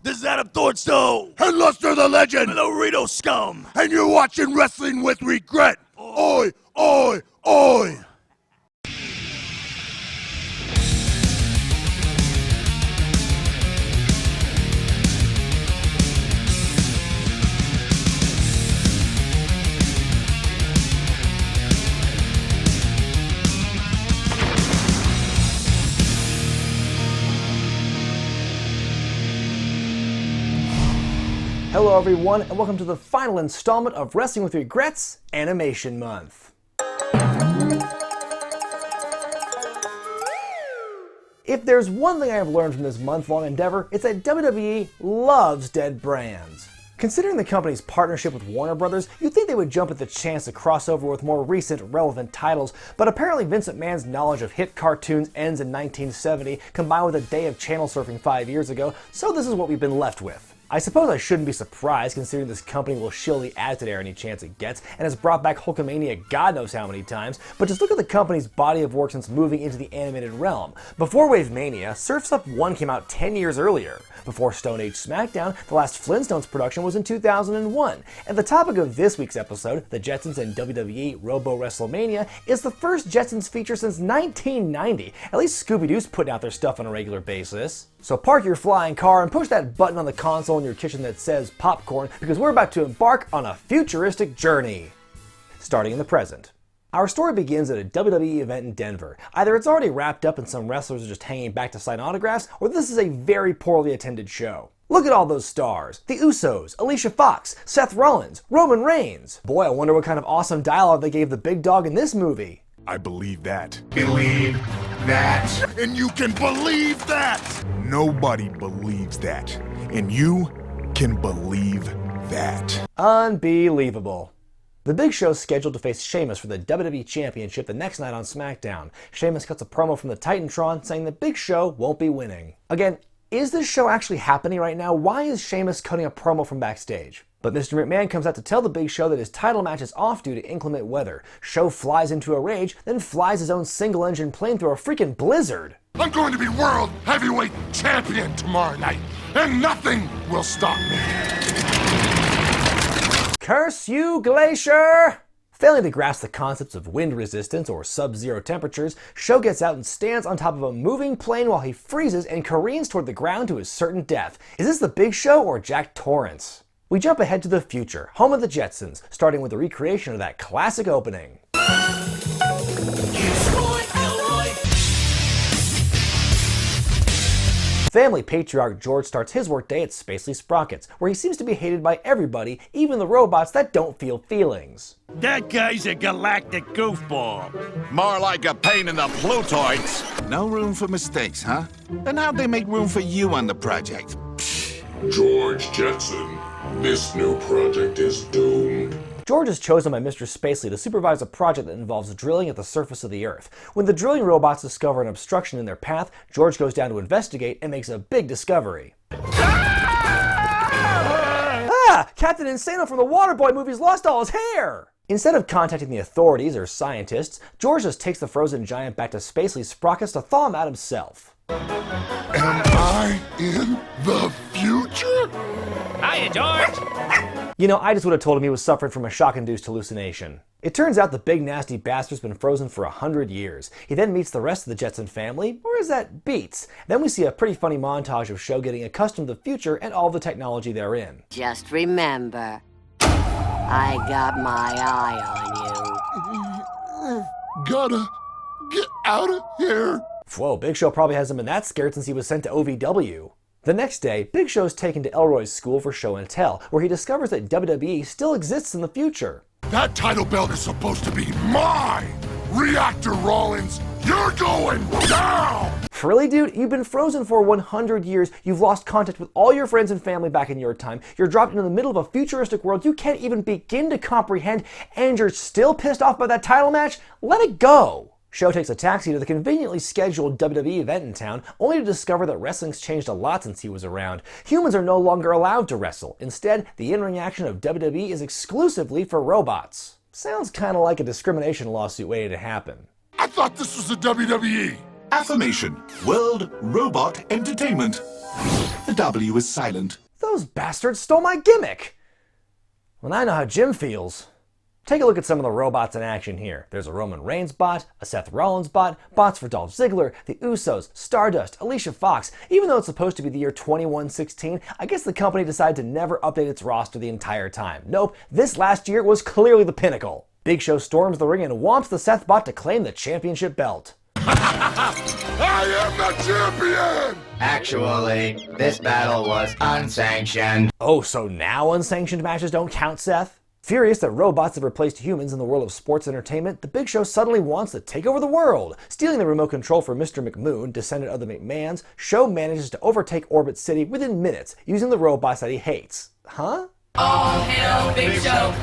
This is Adam Thornstowe. And Luster the Legend. And the Rito Scum. And you're watching Wrestling with Regret. Oi, oi, oi. Hello everyone, and welcome to the final installment of Wrestling with Regrets Animation Month. If there's one thing I have learned from this month-long endeavor, it's that WWE loves dead brands. Considering the company's partnership with Warner Brothers, you'd think they would jump at the chance to cross over with more recent, relevant titles, but apparently Vince McMahon's knowledge of hit cartoons ends in 1970, combined with a day of channel surfing 5 years ago, so this is what we've been left with. I suppose I shouldn't be surprised considering this company will shill the Attitude Era any chance it gets and has brought back Hulkamania God knows how many times, but just look at the company's body of work since moving into the animated realm. Before Wave Mania, Surf's Up 1 came out 10 years earlier. Before Stone Age SmackDown, the last Flintstones production was in 2001. And the topic of this week's episode, the Jetsons and WWE Robo-Wrestlemania, is the first Jetsons feature since 1990. At least Scooby-Doo's putting out their stuff on a regular basis. So park your flying car and push that button on the console in your kitchen that says popcorn, because we're about to embark on a futuristic journey. Starting in the present. Our story begins at a WWE event in Denver. Either it's already wrapped up and some wrestlers are just hanging back to sign autographs, or this is a very poorly attended show. Look at all those stars. The Usos, Alicia Fox, Seth Rollins, Roman Reigns. Boy, I wonder what kind of awesome dialogue they gave the big dog in this movie. I believe that. Believe that. And you can believe that. Nobody believes that. And you can believe that. Unbelievable. The Big Show's scheduled to face Sheamus for the WWE Championship the next night on SmackDown. Sheamus cuts a promo from the Titantron saying the Big Show won't be winning. Again, is this show actually happening right now? Why is Sheamus cutting a promo from backstage? But Mr. McMahon comes out to tell the Big Show that his title match is off due to inclement weather. Show flies into a rage, then flies his own single-engine plane through a freaking blizzard. I'm going to be World Heavyweight Champion tomorrow night, and nothing will stop me. Curse you, Glacier! Failing to grasp the concepts of wind resistance or sub-zero temperatures, Show gets out and stands on top of a moving plane while he freezes and careens toward the ground to his certain death. Is this the Big Show or Jack Torrance? We jump ahead to the future, home of the Jetsons, starting with the recreation of that classic opening. Family patriarch George starts his workday at Spacely Sprockets, where he seems to be hated by everybody, even the robots that don't feel feelings. That guy's a galactic goofball. More like a pain in the Plutoids. No room for mistakes, huh? Then how'd they make room for you on the project? George Jetson, this new project is doomed. George is chosen by Mr. Spacely to supervise a project that involves drilling at the surface of the Earth. When the drilling robots discover an obstruction in their path, George goes down to investigate and makes a big discovery. Ah! Captain Insano from the Waterboy movies lost all his hair! Instead of contacting the authorities or scientists, George just takes the frozen giant back to Spacely Sprockets to thaw him out himself. Am I in the future? Hiya, George! You know, I just would have told him he was suffering from a shock-induced hallucination. It turns out the big nasty bastard's been frozen for 100 years. He then meets the rest of the Jetson family, or is that beats? Then we see a pretty funny montage of Show getting accustomed to the future and all the technology therein. Just remember, I got my eye on you. Gotta get out of here. Whoa, Big Show probably hasn't been that scared since he was sent to OVW. The next day, Big Show's taken to Elroy's school for show and tell, where he discovers that WWE still exists in the future. That title belt is supposed to be mine! Reactor Rollins, you're going down! Really, dude? You've been frozen for 100 years, you've lost contact with all your friends and family back in your time, you're dropped into the middle of a futuristic world you can't even begin to comprehend, and you're still pissed off by that title match? Let it go! Show takes a taxi to the conveniently scheduled WWE event in town, only to discover that wrestling's changed a lot since he was around. Humans are no longer allowed to wrestle. Instead, the in-ring action of WWE is exclusively for robots. Sounds kinda like a discrimination lawsuit waiting to happen. I thought this was the WWE. Affirmation. World Robot Entertainment. The W is silent. Those bastards stole my gimmick! Well, now I know how Jim feels. Take a look at some of the robots in action here. There's a Roman Reigns bot, a Seth Rollins bot, bots for Dolph Ziggler, the Usos, Stardust, Alicia Fox. Even though it's supposed to be the year 2116, I guess the company decided to never update its roster the entire time. Nope, this last year was clearly the pinnacle. Big Show storms the ring and whomps the Seth bot to claim the championship belt. I am the champion! Actually, this battle was unsanctioned. Oh, so now unsanctioned matches don't count, Seth? Furious that robots have replaced humans in the world of sports entertainment, the Big Show suddenly wants to take over the world. Stealing the remote control from Mr. McMoon, descendant of the McMahons, Show manages to overtake Orbit City within minutes using the robots that he hates. Huh? All hail Big Show!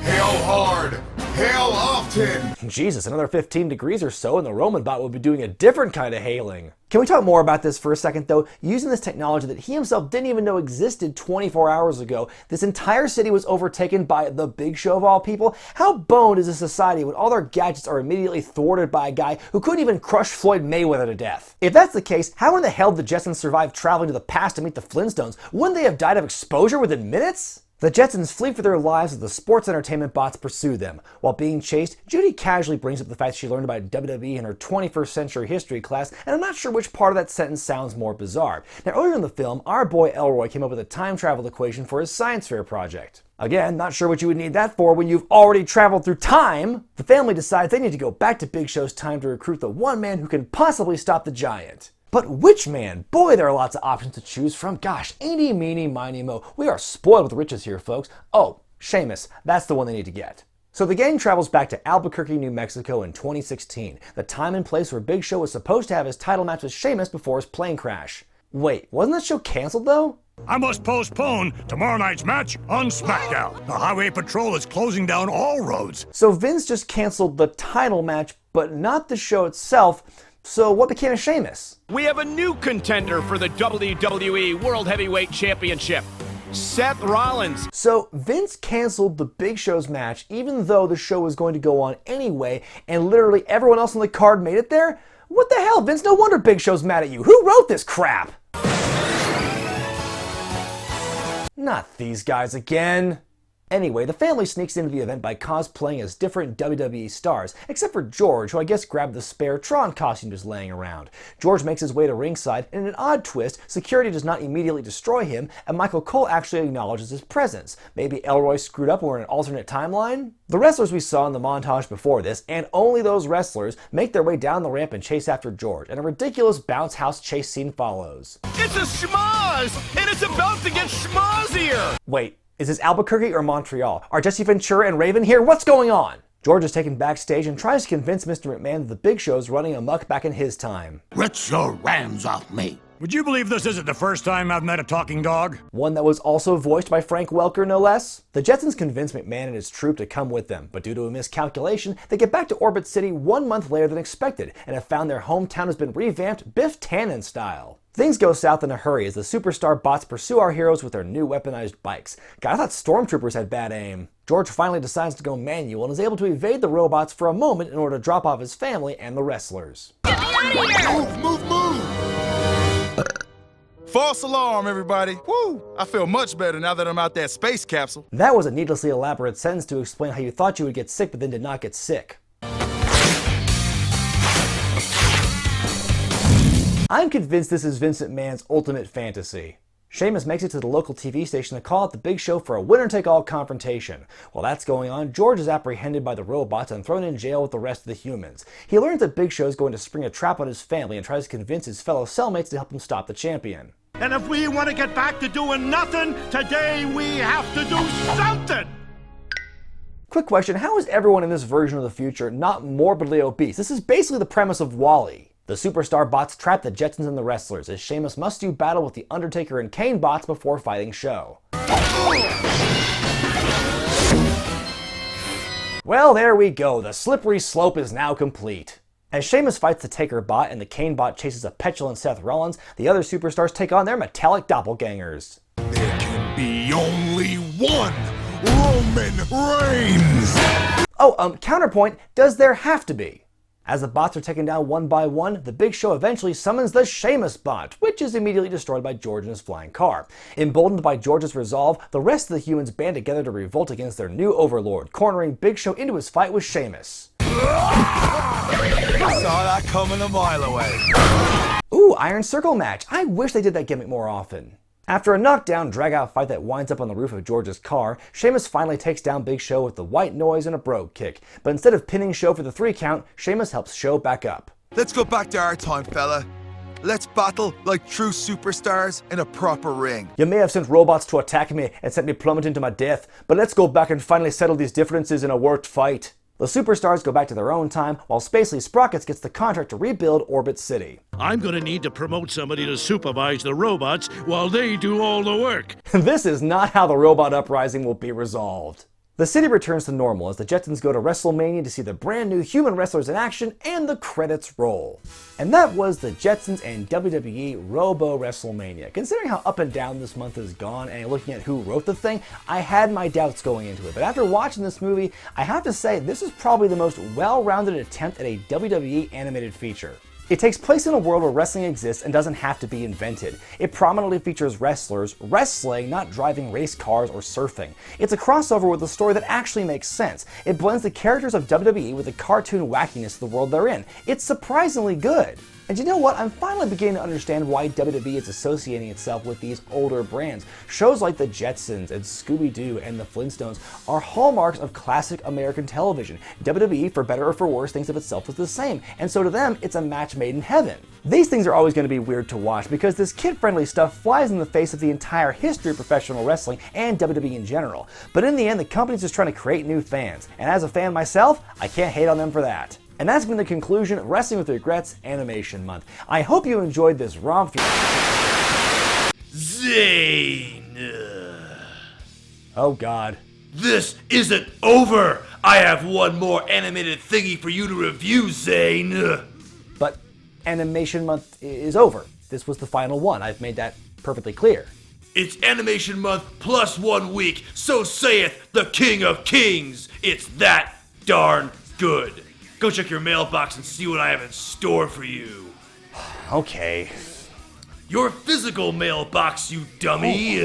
Hail hard! Hail often! Jesus, another 15 degrees or so and the Roman bot will be doing a different kind of hailing. Can we talk more about this for a second though? Using this technology that he himself didn't even know existed 24 hours ago, this entire city was overtaken by the Big Show of all people. How boned is a society when all their gadgets are immediately thwarted by a guy who couldn't even crush Floyd Mayweather to death? If that's the case, how in the hell did the Jetsons survive traveling to the past to meet the Flintstones? Wouldn't they have died of exposure within minutes? The Jetsons flee for their lives as the sports entertainment bots pursue them. While being chased, Judy casually brings up the fact she learned about WWE in her 21st century history class, and I'm not sure which part of that sentence sounds more bizarre. Now, earlier in the film, our boy Elroy came up with a time travel equation for his science fair project. Again, not sure what you would need that for when you've already traveled through time. The family decides they need to go back to Big Show's time to recruit the one man who can possibly stop the giant. But which man? Boy, there are lots of options to choose from. Gosh, eeny, meeny, miny, mo. We are spoiled with riches here, folks. Oh, Sheamus. That's the one they need to get. So the gang travels back to Albuquerque, New Mexico in 2016, the time and place where Big Show was supposed to have his title match with Sheamus before his plane crash. Wait, wasn't that show canceled though? I must postpone tomorrow night's match on SmackDown. The Highway Patrol is closing down all roads. So Vince just canceled the title match, but not the show itself. So what became of Sheamus? We have a new contender for the WWE World Heavyweight Championship, Seth Rollins. So Vince canceled the Big Show's match even though the show was going to go on anyway, and literally everyone else on the card made it there? What the hell, Vince? No wonder Big Show's mad at you. Who wrote this crap? Not these guys again. Anyway, the family sneaks into the event by cosplaying as different WWE stars, except for George, who I guess grabbed the spare Tron costume just laying around. George makes his way to ringside, and in an odd twist, security does not immediately destroy him, and Michael Cole actually acknowledges his presence. Maybe Elroy screwed up and we're in an alternate timeline? The wrestlers we saw in the montage before this, and only those wrestlers, make their way down the ramp and chase after George, and a ridiculous bounce house chase scene follows. It's a schmoz, and it's about to get schmozzier. Wait. Is this Albuquerque or Montreal? Are Jesse Ventura and Raven here? What's going on? George is taken backstage and tries to convince Mr. McMahon that the Big Show's running amok back in his time. Get your hands off me. Would you believe this isn't the first time I've met a talking dog? One that was also voiced by Frank Welker, no less. The Jetsons convince McMahon and his troupe to come with them, but due to a miscalculation, they get back to Orbit City 1 month later than expected, and have found their hometown has been revamped Biff Tannen style. Things go south in a hurry as the superstar bots pursue our heroes with their new weaponized bikes. God, I thought stormtroopers had bad aim. George finally decides to go manual and is able to evade the robots for a moment in order to drop off his family and the wrestlers. Get me out of here! Move! False alarm, everybody. Woo! I feel much better now that I'm out that space capsule. That was a needlessly elaborate sentence to explain how you thought you would get sick but then did not get sick. I'm convinced this is Vince McMahon's ultimate fantasy. Sheamus makes it to the local TV station to call out the Big Show for a winner-take-all confrontation. While that's going on, George is apprehended by the robots and thrown in jail with the rest of the humans. He learns that Big Show is going to spring a trap on his family and tries to convince his fellow cellmates to help him stop the champion. And if we want to get back to doing nothing, today we have to do something! Quick question, how is everyone in this version of the future not morbidly obese? This is basically the premise of WALL-E. The superstar bots trap the Jetsons and the wrestlers as Sheamus must do battle with the Undertaker and Kane bots before fighting Show. Well, there we go. The slippery slope is now complete. As Sheamus fights the Taker bot and the Kane bot chases a petulant Seth Rollins, the other superstars take on their metallic doppelgangers. There can be only one Roman Reigns! Oh, counterpoint, does there have to be? As the bots are taken down one by one, the Big Show eventually summons the Sheamus bot, which is immediately destroyed by George in his flying car. Emboldened by George's resolve, the rest of the humans band together to revolt against their new overlord, cornering Big Show into his fight with Sheamus. I saw that coming a mile away. Ooh, Iron Circle match. I wish they did that gimmick more often. After a knockdown, drag-out fight that winds up on the roof of George's car, Sheamus finally takes down Big Show with the white noise and a brogue kick. But instead of pinning Show for the 3 count, Sheamus helps Show back up. Let's go back to our time, fella. Let's battle like true superstars in a proper ring. You may have sent robots to attack me and sent me plummeting to my death, but let's go back and finally settle these differences in a worked fight. The superstars go back to their own time, while Spacely Sprockets gets the contract to rebuild Orbit City. I'm gonna need to promote somebody to supervise the robots while they do all the work. This is not how the robot uprising will be resolved. The city returns to normal as the Jetsons go to WrestleMania to see the brand new human wrestlers in action, and the credits roll. And that was the Jetsons and WWE Robo-Wrestlemania. Considering how up and down this month has gone and looking at who wrote the thing, I had my doubts going into it. But after watching this movie, I have to say this is probably the most well-rounded attempt at a WWE animated feature. It takes place in a world where wrestling exists and doesn't have to be invented. It prominently features wrestlers wrestling, not driving race cars or surfing. It's a crossover with a story that actually makes sense. It blends the characters of WWE with the cartoon wackiness of the world they're in. It's surprisingly good. And you know what? I'm finally beginning to understand why WWE is associating itself with these older brands. Shows like the Jetsons and Scooby-Doo and the Flintstones are hallmarks of classic American television. WWE, for better or for worse, thinks of itself as the same, and so to them, it's a match made in heaven. These things are always going to be weird to watch because this kid-friendly stuff flies in the face of the entire history of professional wrestling and WWE in general. But in the end, the company's just trying to create new fans, and as a fan myself, I can't hate on them for that. And that's been the conclusion of Wrestling with Regret's Animation Month. I hope you enjoyed this romp through... Zane! Oh God. This isn't over! I have one more animated thingy for you to review, Zane! But Animation Month is over. This was the final one. I've made that perfectly clear. It's Animation Month plus 1 week, so saith the King of Kings! It's that darn good! Go check your mailbox and see what I have in store for you. Okay. Your physical mailbox, you dummy!